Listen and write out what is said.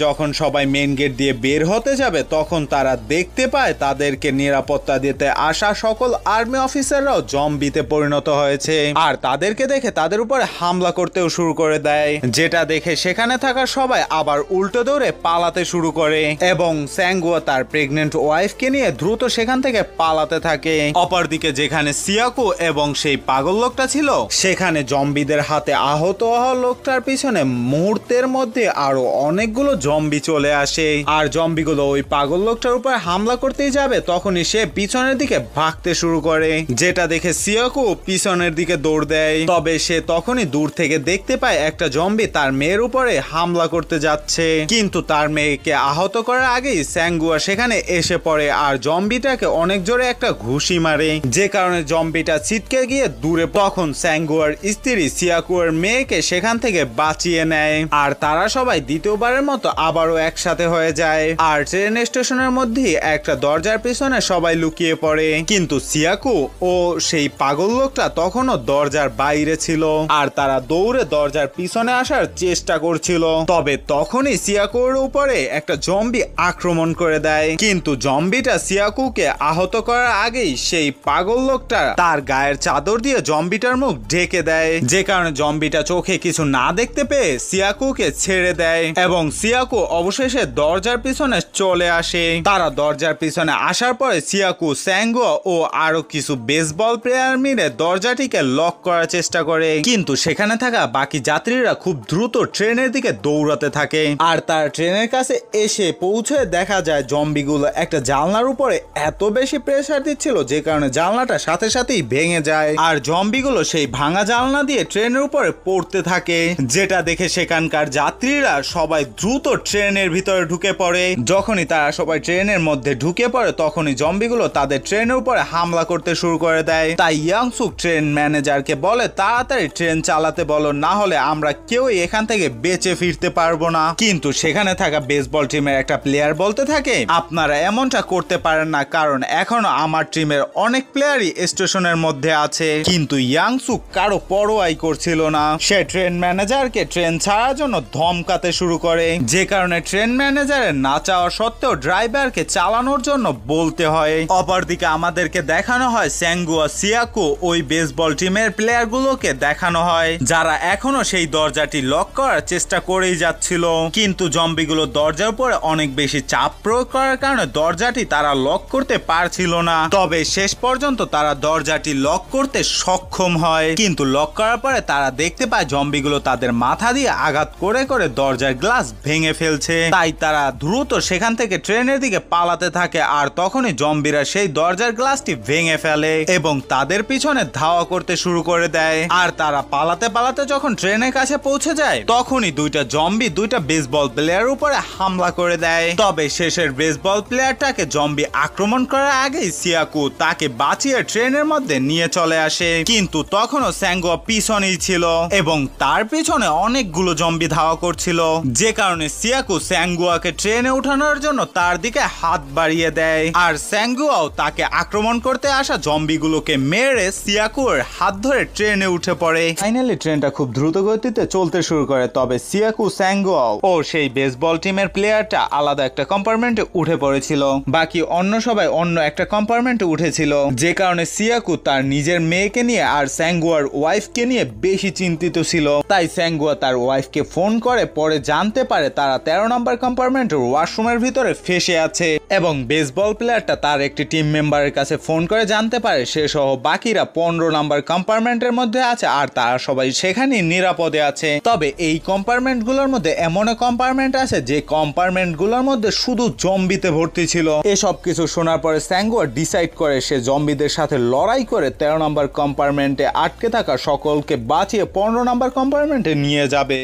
যখন সবাই main gate দিয়ে বের হতে যাবে তখন তারা দেখতে পায় তাদেরকে নিরাপত্তা দিতে আসা সকল আর্মি অফিসাররাও জম্বিতে পরিণত হয়েছে আর তাদেরকে দেখে তাদের উপরে হামলা করতেও শুরু করে দেয়, যেটা দেখে সেখানে থাকা সবাই আবার উল্টো দৌড়ে পালাতে শুরু করে এবং স্যাঙ্গুয়া তার প্রেগনেন্ট ওয়াইফকে নিয়ে দ্রুত সেখান থেকে পালাতে থাকে। অপরদিকে যেখানে সিয়াকু এবং সেই পাগল লোকটা ছিল সেখানে জম্বিদের হাতে আহত হওয়া লোকটার পিছনে মুহূর্তের মধ্যে আরো অনেকগুলো জম্বি চলে আসে আর জম্বিগুলো ওই পাগল লোকটার উপর হামলা করতেই যাবে তখনই সে পিছনের দিকে ভাগতে শুরু করে, যেটা দেখে সিয়াকু পিছনের দিকে দৌড় দেয়। তবে সে তখনই দূর থেকে দেখতে পায় একটা জম্বি তার মেয়ের উপরে হামলা করতে যাচ্ছে, কিন্তু তার মেয়েকে আহত করার আগেই স্যাঙ্গুয়া সেখানে এসে পড়ে আর জম্বিটাকে অনেক জোরে একটা ঘুষি মারে, যে কারণে জম্বিটা ছিটকে গিয়ে দূরে। তখন স্যাঙ্গুয়ার স্ত্রী সিয়াকুয়ার মেয়েকে সেখান থেকে বাঁচিয়ে নেয় আর তারা সবাই দ্বিতীয়বারের মতো আবারও একসাথে হয়ে যায় আর ট্রেন স্টেশনের মধ্যে একটা দরজার পিছনে সবাই লুকিয়ে পড়ে, কিন্তু সিয়াকু ও সেই পাগল লোকটা তখনও দরজার বাইরে ছিল আর তারা দৌড়ে দরজার পিছনে আসার চেষ্টা করছিল। তবে তখনই সিয়াকুর উপরে একটা জম্বি আক্রমণ করে দেয়, কিন্তু জম্বিটা সিয়াকুকে আহত করার আগেই সেই পাগল লোকটা তার গায়ের চাদর দিয়ে জম্বিটার মুখ ঢেকে দেয়, যে কারণে জম্বিটা চোখে কিছু না দেখতে পেয়ে সিয়াকুকে ছেড়ে দেয় এবং সিয়াকু অবশেষে দরজার পিছনে চলে আসে। তারা দরজার পিছনে আসার পরে সিয়াকু, স্যাঙ্গুয়া ও আরো কিছু বেসবল প্লেয়ার মিলে দরজাটিকে লক করার চেষ্টা করে, কিন্তু সেখানে থাকা বাকি যাত্রীরা খুব দ্রুত ট্রেনের দিকে দৌড়াতে থাকে আর তার ট্রেনের কাছে এসে পৌঁছে দেখা যায় জম্বিগুলো একটা জানলার উপরে এত বেশি প্রেসার দিচ্ছিল যে কারণে জানলাটা সাথে সাথেই ভেঙে যায় আর জম্বিগুলো সেই ভাঙা জানলা দিয়ে ট্রেনের উপরে পড়তে থাকে, যেটা দেখে সেখানকার যাত্রীরা সবাই দ্রুত ট্রেনের ভিতরে ঢুকে পড়ে। যখনই তারা সবাই ট্রেনের মধ্যে ঢুকে পড়ে তখনই জম্বিগুলো তাদের ট্রেনের উপরে হামলা করতে শুরু করে দেয়। তাই ইয়াংসুক ট্রেন ম্যানেজারকে বলে তাড়াতাড়ি ট্রেন চালাতে বলো, না হলে আমরা কেউই এখান থেকে বেঁচে ফিরতে পারবো না। কিন্তু সেখানে থাকা বেসবল টিমের একটা প্লেয়ার বলতে থাকে, আপনারা এমনটা করতে পারেন না কারণ এখনো আমার টিমের অনেক প্লেয়ারই স্টেশনের মধ্যে আছে। কিন্তু ইয়াংসুক কারো পরোয়াই করছিল না, সে ট্রেন ম্যানেজারকে ট্রেন ছাড়ার জন্য ধমকাতে শুরু করে, যে কারণে ট্রেন ম্যানেজারের না চাওয়া সত্ত্বেও ড্রাইভারকে চালানোর জন্য বলতে হয়। অপরদিকে আমাদেরকে দেখানো হয় স্যাঙ্গুয়া, সিয়াকু ওই বেসবল টিমের প্লেয়ারগুলোকে দেখানো হয় যারা এখনো সেই দরজাটি লক করার চেষ্টা করেই যাচ্ছিল, কিন্তু জম্বিগুলো দরজার উপরে অনেক বেশি চাপ প্রয়োগ করার কারণে দরজাটি তারা লক করতে পারছিল না। তবে শেষ পর্যন্ত তারা দরজাটি লক করতে সক্ষম হয়, কিন্তু লক করার পরে তারা দেখতে পায় জম্বিগুলো তাদের মাথা দিয়ে আঘাত করে করে দরজার গ্লাস ভেঙে ফেলছে। তাই তারা দ্রুত সেখান থেকে ট্রেনের দিকে পালাতে থাকে আর তখনই জম্বিরা সেই দরজার গ্লাসটি ভেঙে ফেলে এবং তাদের পিছনে ধাওয়া করতে শুরু করে দেয় আর তারা পালাতে পালাতে যখন ট্রেনের কাছে পৌঁছে যায় তখনই দুইটা জম্বি দুইটা বেসবল প্লেয়ার উপরে হামলা করে দেয়। তবে শেষের বেসবল প্লেয়ারটাকে জম্বি আক্রমণ করার আগেই সিয়াকু তাকে বাঁচিয়ে ট্রেনের মধ্যে নিয়ে চলে আসে, কিন্তু তখনও স্যাঙ্গুয়া পিছনেই ছিল এবং তার পিছনে অনেকগুলো জম্বি ধাওয়া করছিল, যে কারণে সিয়াকু স্যাঙ্গুয়াকে ট্রেনে উঠানোর জন্য তার দিকে হাত বাড়িয়ে দেয় আর স্যাঙ্গুয়াও তাকে আক্রমণ করতে আসা জম্বিগুলোকে মেরে সিয়াকুর হাত ধরে ট্রেনে উঠে পড়ে। ফাইনালি ট্রেনটা খুব দ্রুত গতিতে চলতে শুরু করে, তবে সিয়াকু, স্যাঙ্গুয়াও ও সেই বেসবল টিমের প্লেয়ারটা আলাদা একটা কম্পার্টমেন্টে উঠে পড়েছিল, বাকি অন্য সবাই অন্য একটা কম্পার্টমেন্টে উঠেছিল, যে কারণে সিয়াকু তার নিজের মেয়েকে নিয়ে আর স্যাঙ্গুয়ার ওয়াইফকে নিয়ে বেশি চিন্তিত ছিল। তাই স্যাঙ্গুয়া তার ওয়াইফকে ফোন করে পরে জানতে পারে তারা 13 নম্বর কম্পার্টমেন্টের ওয়াশরুমের ভিতরে ফেসে আছে এবং বেসবল প্লেয়ারটা তার একটি টিম মেম্বারের কাছে ফোন করে জানতে পারে সে সহ বাকিরা 15 নম্বর কম্পার্টমেন্টের মধ্যে আছে আর তারা সবাই সেখানেই নিরাপদে আছে। তবে এই কম্পার্টমেন্টগুলোর মধ্যে এমন কম্পার্টমেন্ট আছে যে কম্পার্টমেন্টগুলোর মধ্যে শুধু জম্বিতে ভর্তি ছিল। এসব কিছু শোনার পরে স্যাঙ্গুয়া ডিসাইড করে সে জম্বিদের সাথে লড়াই করে 13 নম্বর কম্পার্টমেন্টে আটকে থাকা সকলকে বাঁচিয়ে 15 নম্বর কম্পার্টমেন্টে নিয়ে যাবে।